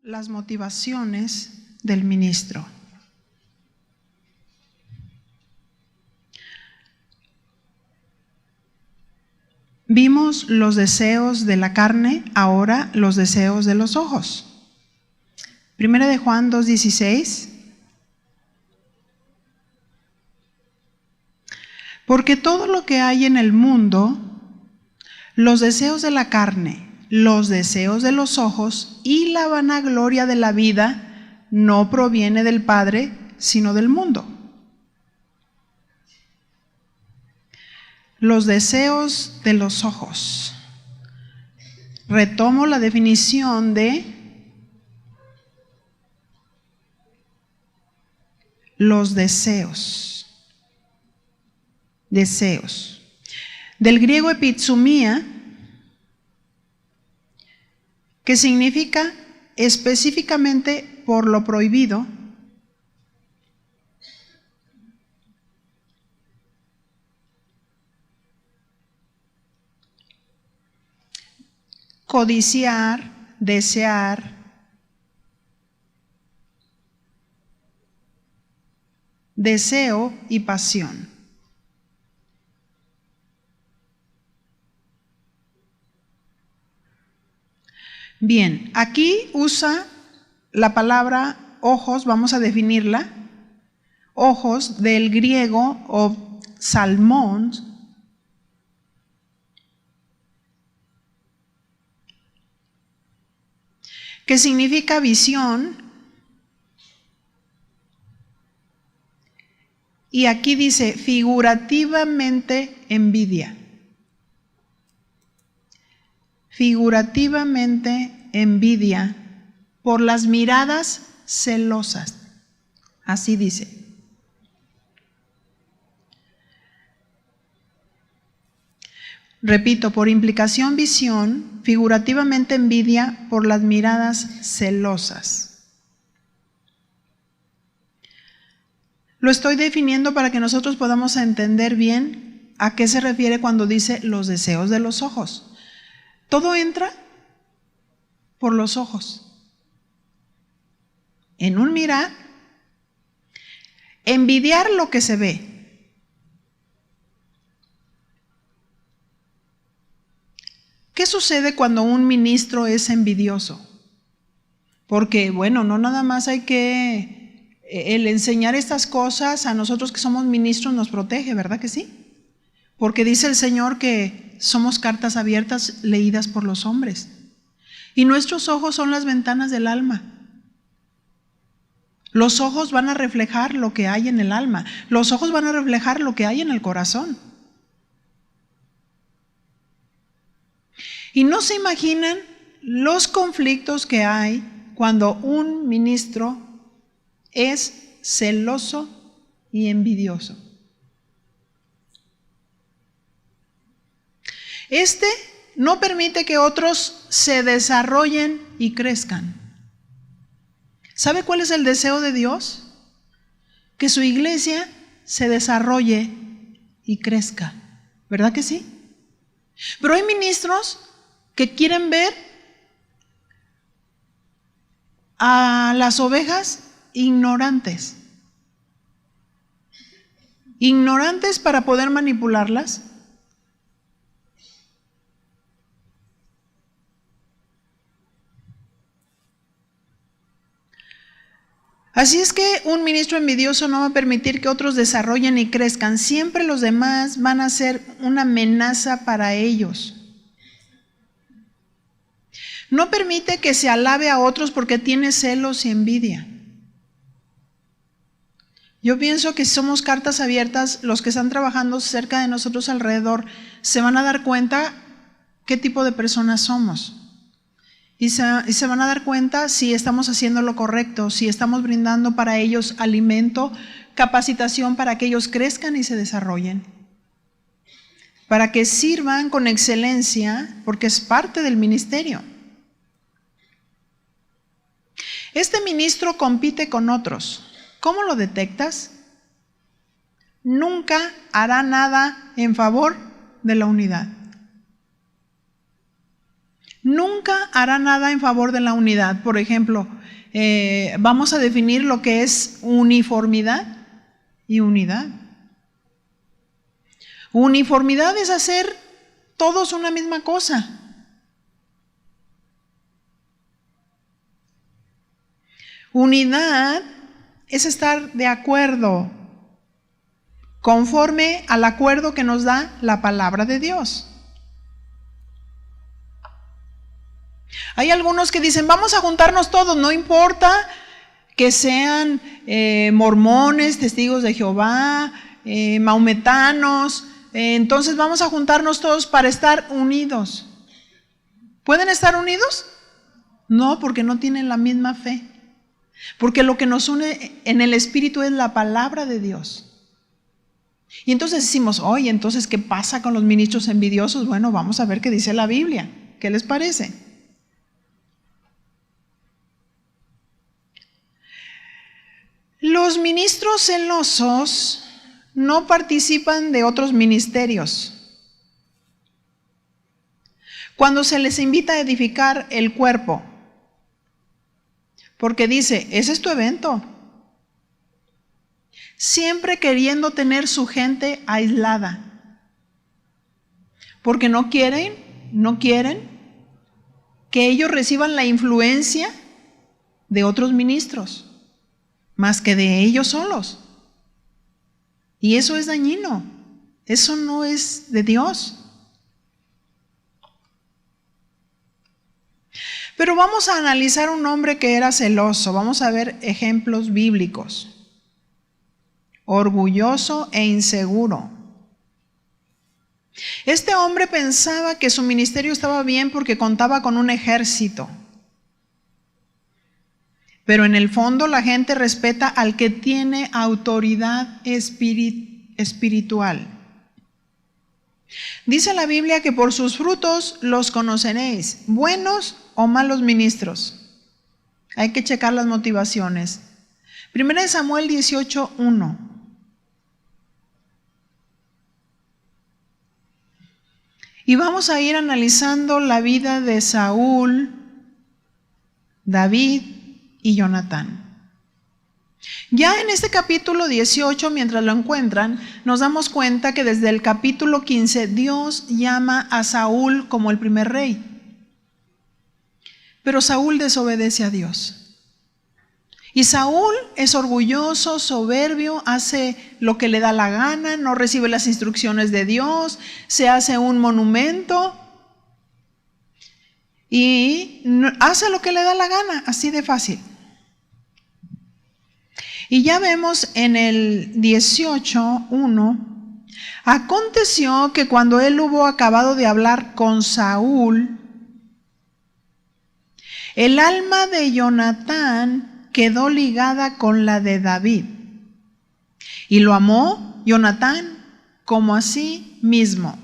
las motivaciones del ministro. Vimos los deseos de la carne, ahora los deseos de los ojos. Primera de Juan 2:16. Porque todo lo que hay en el mundo, los deseos de la carne, los deseos de los ojos y la vanagloria de la vida, no proviene del Padre, sino del mundo. Los deseos de los ojos. Retomo la definición de los deseos. Deseos. Del griego epizumía, que significa específicamente por lo prohibido, codiciar, desear, deseo y pasión. Bien, aquí usa la palabra ojos, vamos a definirla. Ojos del griego o salmón, que significa visión, y aquí dice figurativamente envidia. Figurativamente envidia por las miradas celosas. Así dice. Repito, por implicación visión, figurativamente envidia por las miradas celosas. Lo estoy definiendo para que nosotros podamos entender bien a qué se refiere cuando dice los deseos de los ojos. Todo entra por los ojos. En un mirar, envidiar lo que se ve. ¿Qué sucede cuando un ministro es envidioso? Porque, bueno, no nada más hay que, el enseñar estas cosas a nosotros que somos ministros nos protege, ¿verdad que sí? Porque dice el Señor que somos cartas abiertas leídas por los hombres. Y nuestros ojos son las ventanas del alma. Los ojos van a reflejar lo que hay en el alma. Los ojos van a reflejar lo que hay en el corazón. Y no se imaginan los conflictos que hay cuando un ministro es celoso y envidioso. Este no permite que otros se desarrollen y crezcan. ¿Sabe cuál es el deseo de Dios? Que su iglesia se desarrolle y crezca. ¿Verdad que sí? Pero hay ministros que quieren ver a las ovejas ignorantes. Ignorantes para poder manipularlas. Así es que un ministro envidioso no va a permitir que otros desarrollen y crezcan. Siempre los demás van a ser una amenaza para ellos. No permite que se alabe a otros porque tiene celos y envidia. Yo pienso que si somos cartas abiertas, los que están trabajando cerca de nosotros alrededor se van a dar cuenta qué tipo de personas somos. Y se van a dar cuenta si estamos haciendo lo correcto, si estamos brindando para ellos alimento, capacitación para que ellos crezcan y se desarrollen. Para que sirvan con excelencia, porque es parte del ministerio. Este ministro compite con otros. ¿Cómo lo detectas? Nunca hará nada en favor de la unidad. Nunca hará nada en favor de la unidad. Por ejemplo, vamos a definir lo que es uniformidad y unidad. Uniformidad es hacer todos una misma cosa. Unidad es estar de acuerdo, conforme al acuerdo que nos da la palabra de Dios. Hay algunos que dicen, vamos a juntarnos todos, no importa que sean mormones, testigos de Jehová, maometanos, entonces vamos a juntarnos todos para estar unidos. ¿Pueden estar unidos? No, porque no tienen la misma fe. Porque lo que nos une en el Espíritu es la palabra de Dios. Y entonces decimos, oye, entonces, ¿qué pasa con los ministros envidiosos? Bueno, vamos a ver qué dice la Biblia. ¿Qué les parece? Los ministros celosos no participan de otros ministerios. Cuando se les invita a edificar el cuerpo, porque dice, ese es tu evento. Siempre queriendo tener su gente aislada. Porque no quieren que ellos reciban la influencia de otros ministros, más que de ellos solos. Y eso es dañino. Eso no es de Dios. Pero vamos a analizar un hombre que era celoso. Vamos a ver ejemplos bíblicos. Orgulloso e inseguro. Este hombre pensaba que su ministerio estaba bien porque contaba con un ejército. Pero en el fondo la gente respeta al que tiene autoridad espiritual. Dice la Biblia que por sus frutos los conoceréis, buenos o malos ministros. Hay que checar las motivaciones. 1 Samuel 18:1. Y vamos a ir analizando la vida de Saúl, David y Jonatán. Ya en este capítulo 18, mientras lo encuentran, nos damos cuenta que desde el capítulo 15 Dios llama a Saúl como el primer rey. Pero Saúl desobedece a Dios. Y Saúl es orgulloso, soberbio, hace lo que le da la gana, no recibe las instrucciones de Dios, se hace un monumento y hace lo que le da la gana, así de fácil. Y ya vemos en el 18:1, aconteció que cuando él hubo acabado de hablar con Saúl, el alma de Jonatán quedó ligada con la de David. Y lo amó Jonatán como a sí mismo.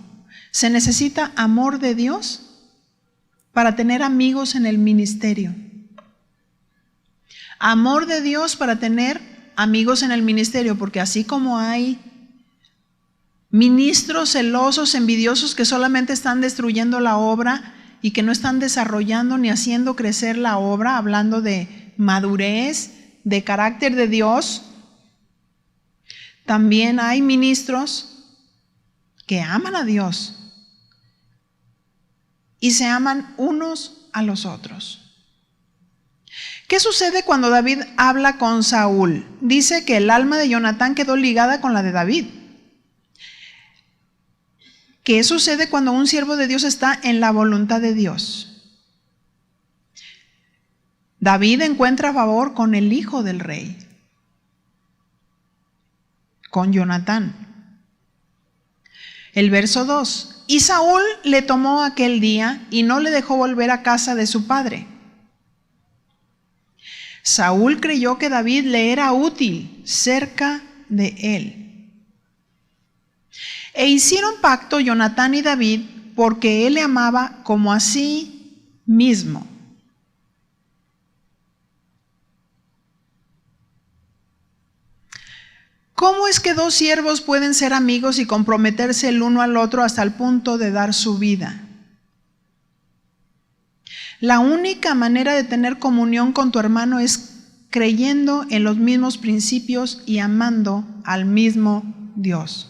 Se necesita amor de Dios para tener amigos en el ministerio. Amor de Dios para tener amigos en el ministerio, porque así como hay ministros celosos, envidiosos que solamente están destruyendo la obra y que no están desarrollando ni haciendo crecer la obra, hablando de madurez, de carácter de Dios, también hay ministros que aman a Dios y se aman unos a los otros. ¿Qué sucede cuando David habla con Saúl? Dice que el alma de Jonatán quedó ligada con la de David. ¿Qué sucede cuando un siervo de Dios está en la voluntad de Dios? David encuentra favor con el hijo del rey, con Jonatán. El verso 2. Y Saúl le tomó aquel día y no le dejó volver a casa de su padre. Saúl creyó que David le era útil cerca de él. E hicieron pacto Jonatán y David porque él le amaba como a sí mismo. ¿Cómo es que dos siervos pueden ser amigos y comprometerse el uno al otro hasta el punto de dar su vida? La única manera de tener comunión con tu hermano es creyendo en los mismos principios y amando al mismo Dios.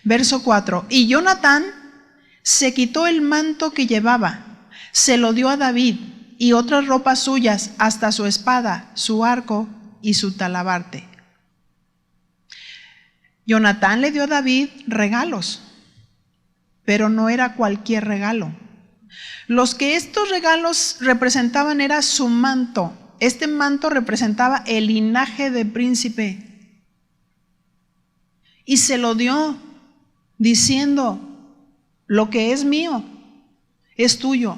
Verso 4. Y Jonatán se quitó el manto que llevaba, se lo dio a David y otras ropas suyas, hasta su espada, su arco y su talabarte. Jonatán le dio a David regalos, pero no era cualquier regalo. Los que estos regalos representaban era su manto. Este manto representaba el linaje de príncipe. Y se lo dio diciendo, lo que es mío es tuyo.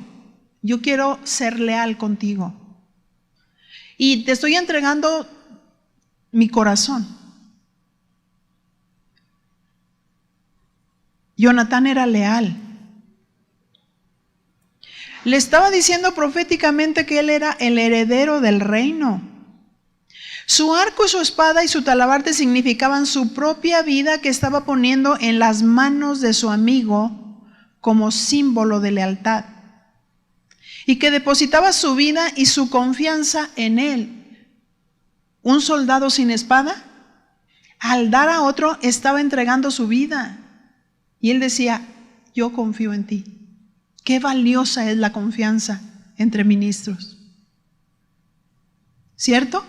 Yo quiero ser leal contigo. Y te estoy entregando mi corazón. Jonatán era leal. Le estaba diciendo proféticamente que él era el heredero del reino. Su arco y su espada y su talabarte significaban su propia vida que estaba poniendo en las manos de su amigo como símbolo de lealtad. Y que depositaba su vida y su confianza en él. Un soldado sin espada, al dar a otro, estaba entregando su vida. Y él decía, yo confío en ti. Qué valiosa es la confianza entre ministros. ¿Cierto?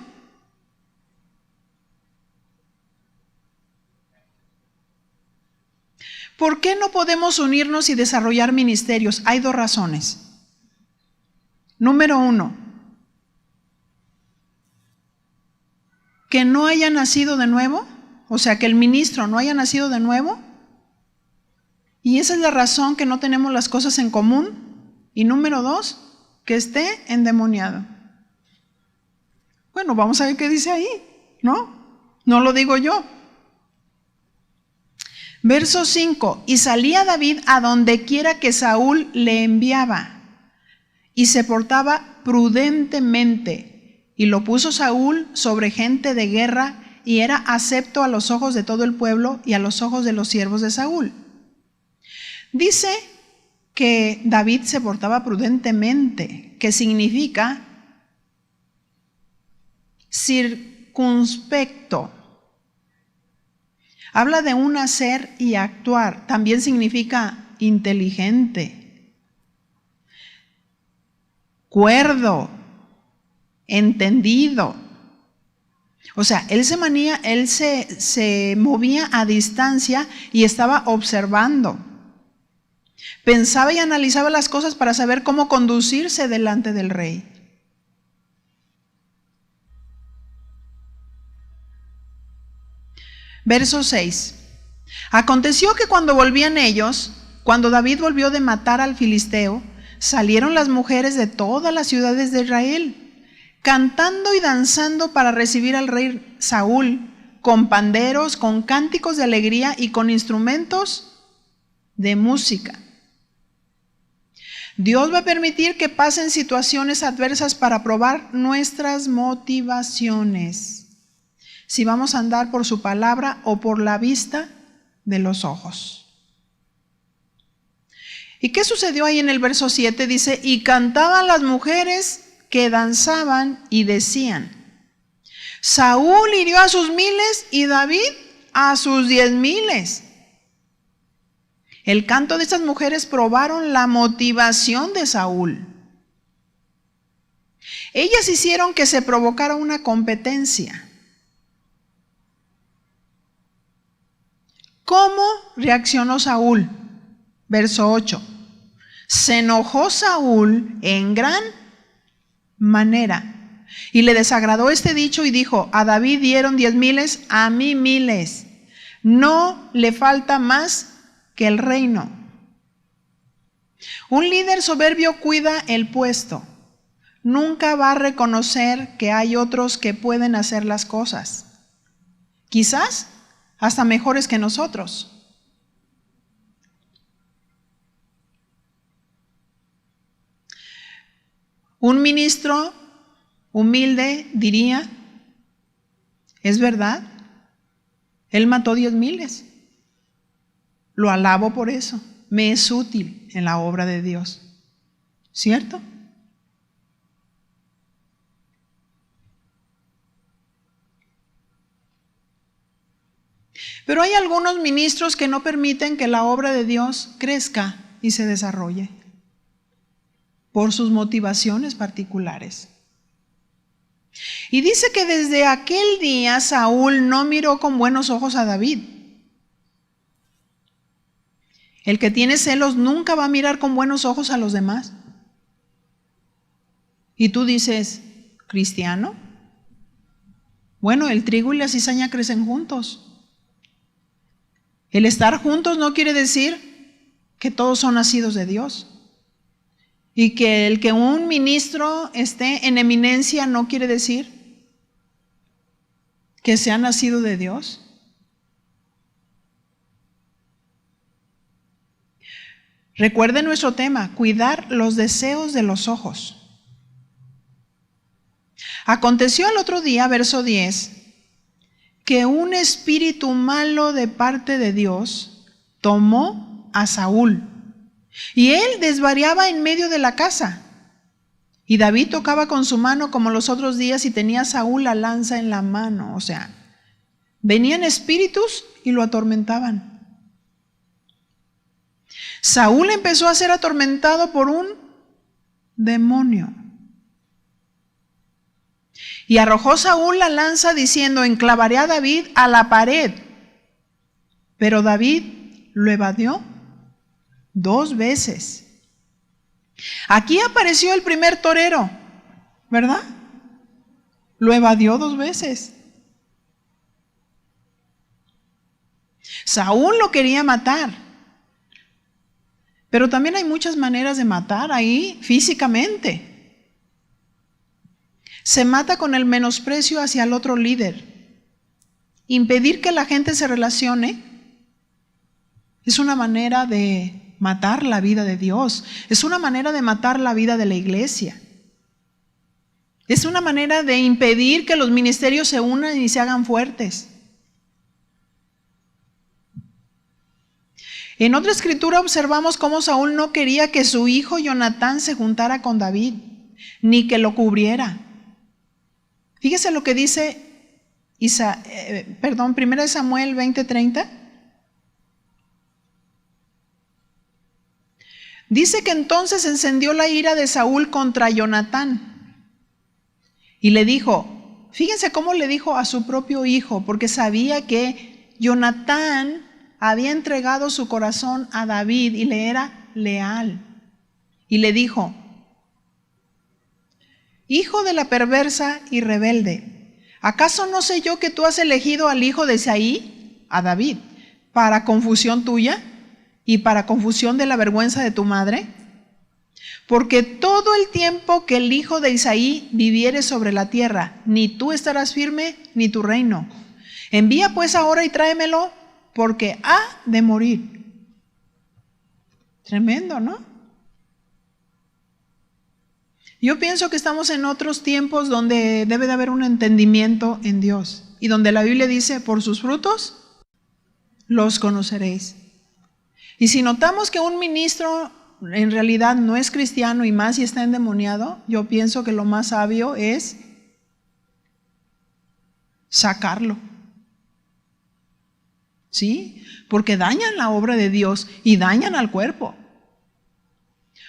¿Por qué no podemos unirnos y desarrollar ministerios? Hay dos razones. Número 1, que no haya nacido de nuevo, o sea, que el ministro no haya nacido de nuevo. Y esa es la razón que no tenemos las cosas en común. Y número 2, que esté endemoniado. Bueno, vamos a ver qué dice ahí, ¿no? No lo digo yo. Verso 5, y salía David a donde quiera que Saúl le enviaba, y se portaba prudentemente, y lo puso Saúl sobre gente de guerra, y era acepto a los ojos de todo el pueblo y a los ojos de los siervos de Saúl. Dice que David se portaba prudentemente, que significa circunspecto. Habla de un hacer y actuar. También significa inteligente, cuerdo, entendido. O sea, él se movía a distancia y estaba observando. Pensaba y analizaba las cosas para saber cómo conducirse delante del rey. Verso 6. Aconteció que cuando volvían ellos, cuando David volvió de matar al filisteo, salieron las mujeres de todas las ciudades de Israel, cantando y danzando para recibir al rey Saúl, con panderos, con cánticos de alegría y con instrumentos de música. Dios va a permitir que pasen situaciones adversas para probar nuestras motivaciones. Si vamos a andar por su palabra o por la vista de los ojos. ¿Y qué sucedió ahí en el verso 7? Dice, y cantaban las mujeres que danzaban y decían, Saúl hirió a sus 1000 y David a sus 10,000. El canto de estas mujeres probaron la motivación de Saúl. Ellas hicieron que se provocara una competencia. ¿Cómo reaccionó Saúl? Verso 8. Se enojó Saúl en gran manera y le desagradó este dicho y dijo, a David dieron 10,000, a mí 1,000. No le falta más que el reino. Un líder soberbio cuida el puesto. Nunca va a reconocer que hay otros que pueden hacer las cosas. Quizás hasta mejores que nosotros. Un ministro humilde diría, es verdad, él mató 10,000. Lo alabo por eso, me es útil en la obra de Dios. ¿Cierto? Pero hay algunos ministros que no permiten que la obra de Dios crezca y se desarrolle por sus motivaciones particulares. Y dice que desde aquel día Saúl no miró con buenos ojos a David. El que tiene celos nunca va a mirar con buenos ojos a los demás. Y tú dices, ¿cristiano? Bueno, el trigo y la cizaña crecen juntos. El estar juntos no quiere decir que todos son nacidos de Dios. Y que el que un ministro esté en eminencia no quiere decir que sea nacido de Dios. Recuerde nuestro tema, cuidar los deseos de los ojos. Aconteció al otro día, verso 10, que un espíritu malo de parte de Dios tomó a Saúl, y él desvariaba en medio de la casa. Y David tocaba con su mano como los otros días y tenía Saúl la lanza en la mano. O sea, venían espíritus y lo atormentaban. Saúl empezó a ser atormentado por un demonio. Y arrojó Saúl la lanza diciendo, enclavaré a David a la pared. Pero David lo evadió 2 veces. Aquí apareció el primer torero, ¿verdad? Lo evadió 2 veces. Saúl lo quería matar. Pero también hay muchas maneras de matar ahí físicamente. Se mata con el menosprecio hacia el otro líder. Impedir que la gente se relacione es una manera de matar la vida de Dios. Es una manera de matar la vida de la iglesia. Es una manera de impedir que los ministerios se unan y se hagan fuertes. En otra escritura observamos cómo Saúl no quería que su hijo Jonatán se juntara con David, ni que lo cubriera. Fíjese lo que dice 1 Samuel 20:30. Dice que entonces encendió la ira de Saúl contra Jonatán y le dijo, fíjense cómo le dijo a su propio hijo, porque sabía que Jonatán había entregado su corazón a David y le era leal. Y le dijo, hijo de la perversa y rebelde, ¿acaso no sé yo que tú has elegido al hijo de Isaí, a David, para confusión tuya y para confusión de la vergüenza de tu madre? Porque todo el tiempo que el hijo de Isaí viviere sobre la tierra, ni tú estarás firme, ni tu reino. Envía pues ahora y tráemelo, porque ha de morir. Tremendo, ¿no? Yo pienso que estamos en otros tiempos donde debe de haber un entendimiento en Dios y donde la Biblia dice, por sus frutos los conoceréis. Y si notamos que un ministro en realidad no es cristiano y más si está endemoniado, yo pienso que lo más sabio es sacarlo. ¿Sí? Porque dañan la obra de Dios y dañan al cuerpo.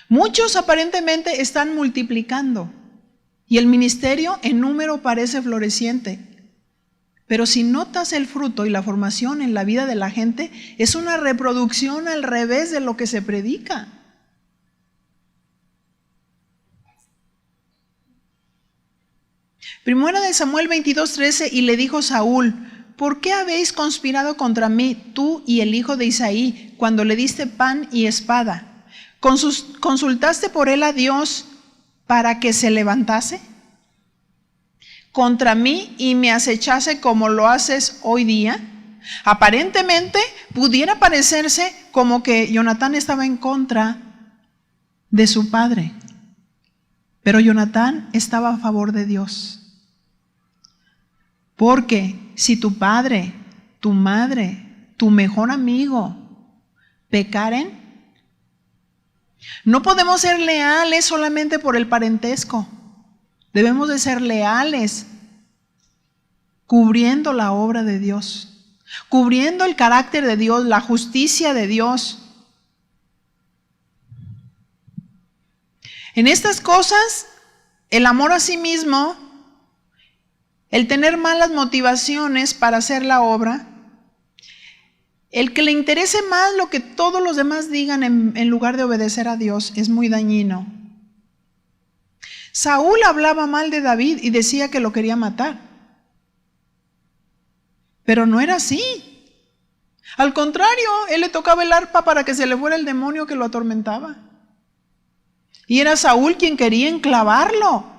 Muchos aparentemente están multiplicando y el ministerio en número parece floreciente. Pero si notas el fruto y la formación en la vida de la gente, es una reproducción al revés de lo que se predica. Primera de Samuel 22:13, y le dijo Saúl, ¿por qué habéis conspirado contra mí, tú y el hijo de Isaí, cuando le diste pan y espada? ¿Consultaste por él a Dios para que se levantase contra mí y me acechase como lo haces hoy día? Aparentemente pudiera parecerse como que Jonatán estaba en contra de su padre, pero Jonatán estaba a favor de Dios. Porque si tu padre, tu madre, tu mejor amigo pecaren, No podemos ser leales solamente por el parentesco. Debemos de ser leales cubriendo la obra de Dios, cubriendo el carácter de Dios, la justicia de Dios. En estas cosas, el amor a sí mismo, el tener malas motivaciones para hacer la obra, el que le interese más lo que todos los demás digan en lugar de obedecer a Dios, es muy dañino. Saúl hablaba mal de David y decía que lo quería matar. Pero no era así. Al contrario, él le tocaba el arpa para que se le fuera el demonio que lo atormentaba. Y era Saúl quien quería enclavarlo.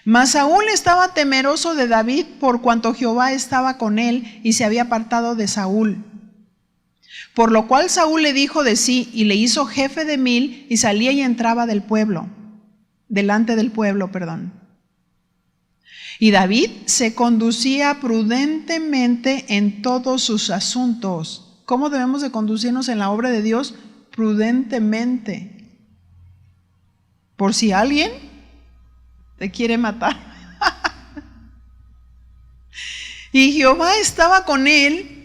Mas Saúl estaba temeroso de David por cuanto Jehová estaba con él y se había apartado de Saúl. Por lo cual Saúl le dijo de sí y le hizo jefe de 1000 y salía y entraba delante del pueblo. Y David se conducía prudentemente en todos sus asuntos. ¿Cómo debemos de conducirnos en la obra de Dios? Prudentemente. Por si alguien te quiere matar. Y Jehová estaba con él,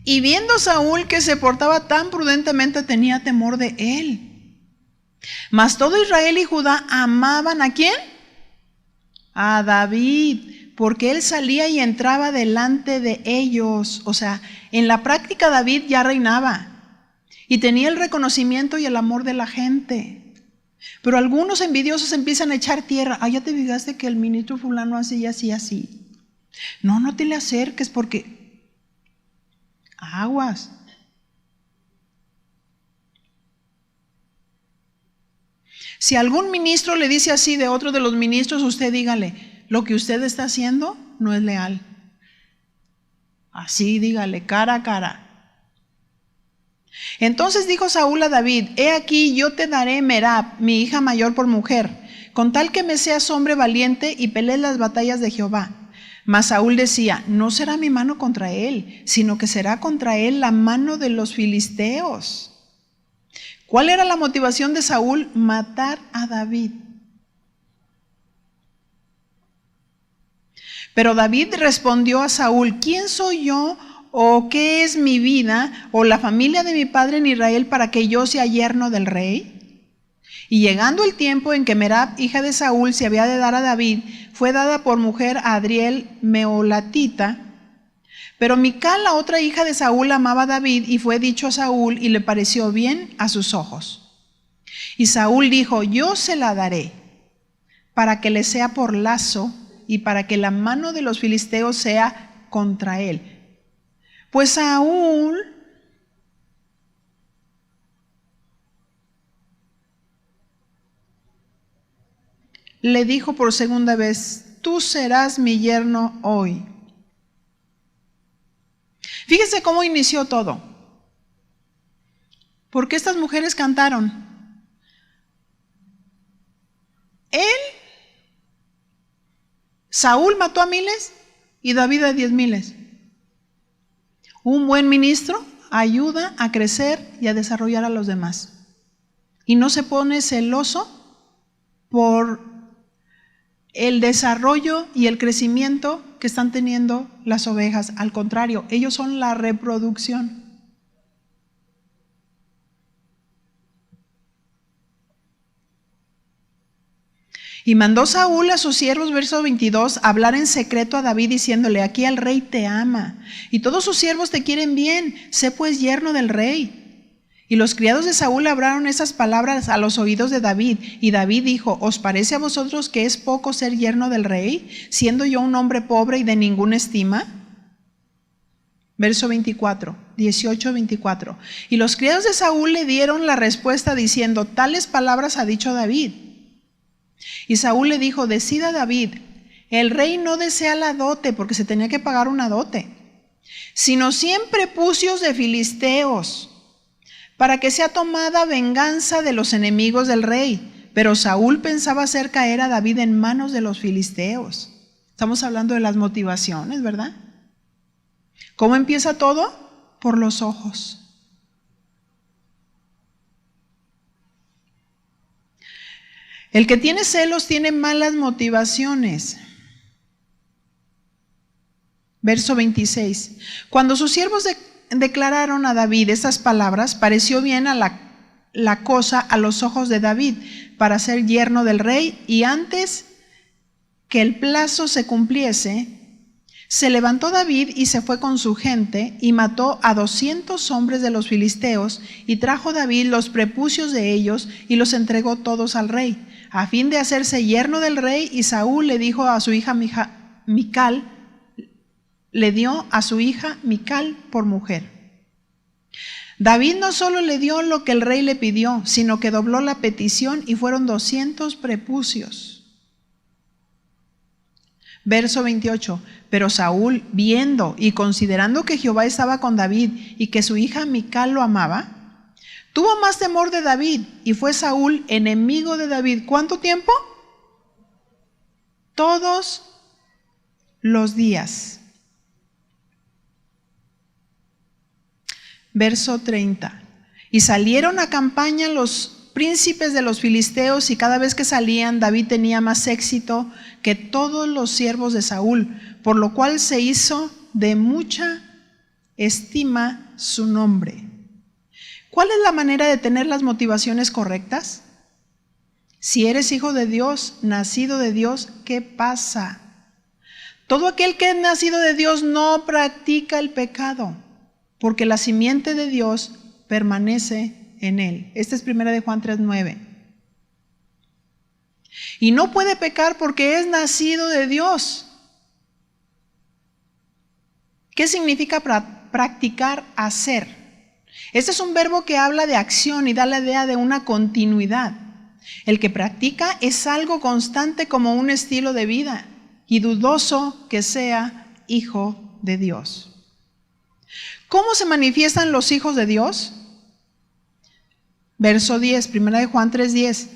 y viendo Saúl que se portaba tan prudentemente, tenía temor de él. Mas todo Israel y Judá amaban ¿a quién? A David, porque él salía y entraba delante de ellos. O sea, en la práctica David ya reinaba y tenía el reconocimiento y el amor de la gente. Pero algunos envidiosos empiezan a echar tierra. Ya te fijaste que el ministro fulano hace y así, así. No te le acerques porque aguas. Si algún ministro le dice así de otro de los ministros, usted dígale, lo que usted está haciendo no es leal. Así dígale, cara a cara. Entonces dijo Saúl a David, he aquí yo te daré Merab, mi hija mayor, por mujer, con tal que me seas hombre valiente y pelees las batallas de Jehová. Mas Saúl decía, no será mi mano contra él, sino que será contra él la mano de los filisteos. ¿Cuál era la motivación de Saúl? Matar a David. Pero David respondió a Saúl, ¿quién soy yo o qué es mi vida o la familia de mi padre en Israel para que yo sea yerno del rey? Y llegando el tiempo en que Merab, hija de Saúl, se había de dar a David, fue dada por mujer a Adriel Meolatita. Pero Mical, la otra hija de Saúl, amaba a David y fue dicho a Saúl y le pareció bien a sus ojos. Y Saúl dijo, yo se la daré para que le sea por lazo y para que la mano de los filisteos sea contra él. Pues Saúl le dijo por segunda vez, tú serás mi yerno hoy. Fíjese cómo inició todo. Porque estas mujeres cantaron. Saúl mató a 1000 y David a 10,000. Un buen ministro ayuda a crecer y a desarrollar a los demás. Y no se pone celoso por el desarrollo y el crecimiento que están teniendo las ovejas. Al contrario, ellos son la reproducción. Y mandó Saúl a sus siervos, verso 22, hablar en secreto a David diciéndole, aquí el rey te ama y todos sus siervos te quieren bien, sé pues yerno del rey. Y los criados de Saúl hablaron esas palabras a los oídos de David. Y David dijo, ¿os parece a vosotros que es poco ser yerno del rey, siendo yo un hombre pobre y de ninguna estima? Verso 24, 18-24. Y los criados de Saúl le dieron la respuesta diciendo, tales palabras ha dicho David. Y Saúl le dijo, decida David, el rey no desea la dote, porque se tenía que pagar una dote, sino 100 prepucios de filisteos, para que sea tomada venganza de los enemigos del rey. Pero Saúl pensaba hacer caer a David en manos de los filisteos. Estamos hablando de las motivaciones, ¿verdad? ¿Cómo empieza todo? Por los ojos. El que tiene celos tiene malas motivaciones. Verso 26. Cuando sus siervos declararon a David estas palabras, pareció bien a la cosa a los ojos de David para ser yerno del rey, y antes que el plazo se cumpliese, se levantó David y se fue con su gente y mató a 200 hombres de los filisteos, y trajo David los prepucios de ellos y los entregó todos al rey, a fin de hacerse yerno del rey. Y Saúl le dijo a su hija Mical, le dio a su hija Mical por mujer. David no solo le dio lo que el rey le pidió, sino que dobló la petición y fueron 200 prepucios. Verso 28. Pero Saúl, viendo y considerando que Jehová estaba con David y que su hija Mical lo amaba, tuvo más temor de David, y fue Saúl enemigo de David. ¿Cuánto tiempo? Todos los días. Verso 30. Y salieron a campaña los príncipes de los filisteos, y cada vez que salían, David tenía más éxito que todos los siervos de Saúl, por lo cual se hizo de mucha estima su nombre. ¿Cuál es la manera de tener las motivaciones correctas? Si eres hijo de Dios, nacido de Dios, ¿qué pasa? Todo aquel que es nacido de Dios no practica el pecado, porque la simiente de Dios permanece en él. Este es 1 de Juan 3:9. Y no puede pecar porque es nacido de Dios. ¿Qué significa practicar? Hacer. Este es un verbo que habla de acción y da la idea de una continuidad. El que practica es algo constante como un estilo de vida, y dudoso que sea hijo de Dios. ¿Cómo se manifiestan los hijos de Dios? Verso 10, 1 de Juan 3:10.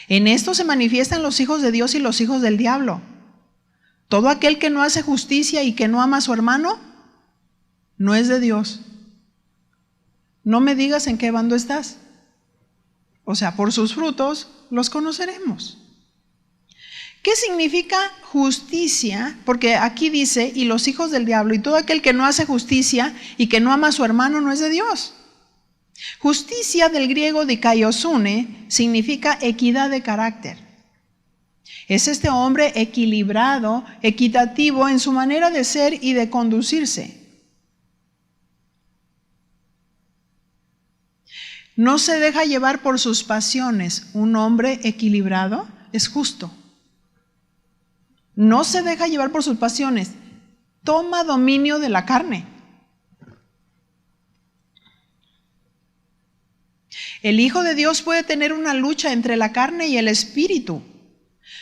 En esto se manifiestan los hijos de Dios y los hijos del diablo. Todo aquel que no hace justicia y que no ama a su hermano, no es de Dios. No me digas en qué bando estás. O sea, por sus frutos los conoceremos. ¿Qué significa justicia? Porque aquí dice, y los hijos del diablo, y todo aquel que no hace justicia y que no ama a su hermano no es de Dios. Justicia, del griego dikaiosune, significa equidad de carácter. Es este hombre equilibrado, equitativo en su manera de ser y de conducirse. No se deja llevar por sus pasiones. Un hombre equilibrado es justo. No se deja llevar por sus pasiones. Toma dominio de la carne. El Hijo de Dios puede tener una lucha entre la carne y el espíritu,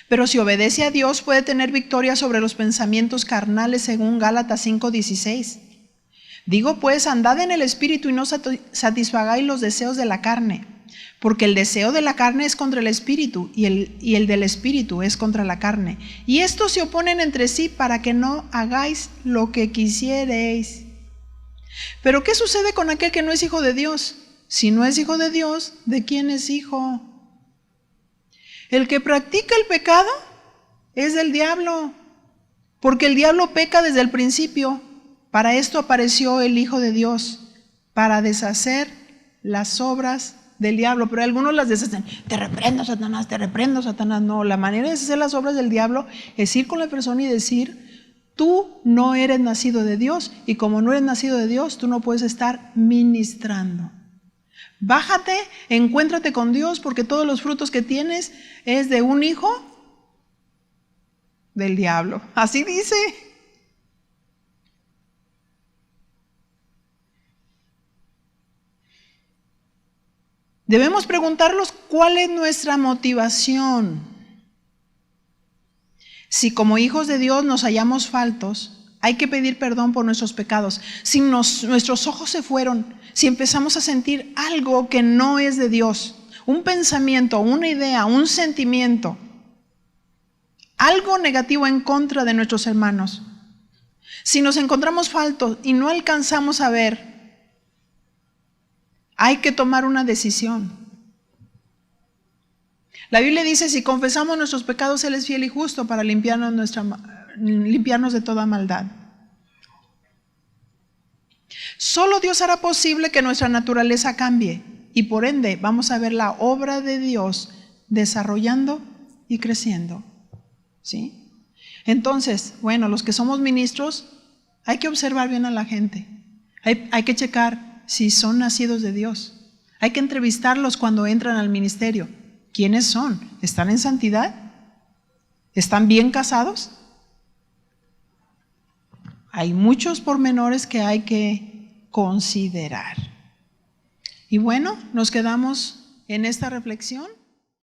pero si obedece a Dios puede tener victoria sobre los pensamientos carnales, según Gálatas 5:16. Digo pues, andad en el espíritu y no satisfagáis los deseos de la carne, porque el deseo de la carne es contra el espíritu y el del espíritu es contra la carne. Y estos se oponen entre sí para que no hagáis lo que quisiereis. Pero ¿qué sucede con aquel que no es hijo de Dios? Si no es hijo de Dios, ¿de quién es hijo? El que practica el pecado es del diablo, porque el diablo peca desde el principio. Para esto apareció el Hijo de Dios, para deshacer las obras del diablo. Pero algunos las deshacen. Te reprendo, Satanás, te reprendo, Satanás. No, la manera de deshacer las obras del diablo es ir con la persona y decir, tú no eres nacido de Dios, y como no eres nacido de Dios, tú no puedes estar ministrando. Bájate, encuéntrate con Dios, porque todos los frutos que tienes es de un hijo del diablo. Así dice. Debemos preguntarnos cuál es nuestra motivación. Si como hijos de Dios nos hallamos faltos, hay que pedir perdón por nuestros pecados. Si nuestros ojos se fueron, si empezamos a sentir algo que no es de Dios, un pensamiento, una idea, un sentimiento, algo negativo en contra de nuestros hermanos, si nos encontramos faltos y no alcanzamos a ver, hay que tomar una decisión. La Biblia dice, si confesamos nuestros pecados, Él es fiel y justo para limpiarnos de toda maldad. Solo Dios hará posible que nuestra naturaleza cambie y por ende vamos a ver la obra de Dios desarrollando y creciendo. ¿Sí? Entonces, bueno, los que somos ministros, hay que observar bien a la gente. Hay que checar si son nacidos de Dios. Hay que entrevistarlos cuando entran al ministerio. ¿Quiénes son? ¿Están en santidad? ¿Están bien casados? Hay muchos pormenores que hay que considerar. Y bueno, nos quedamos en esta reflexión.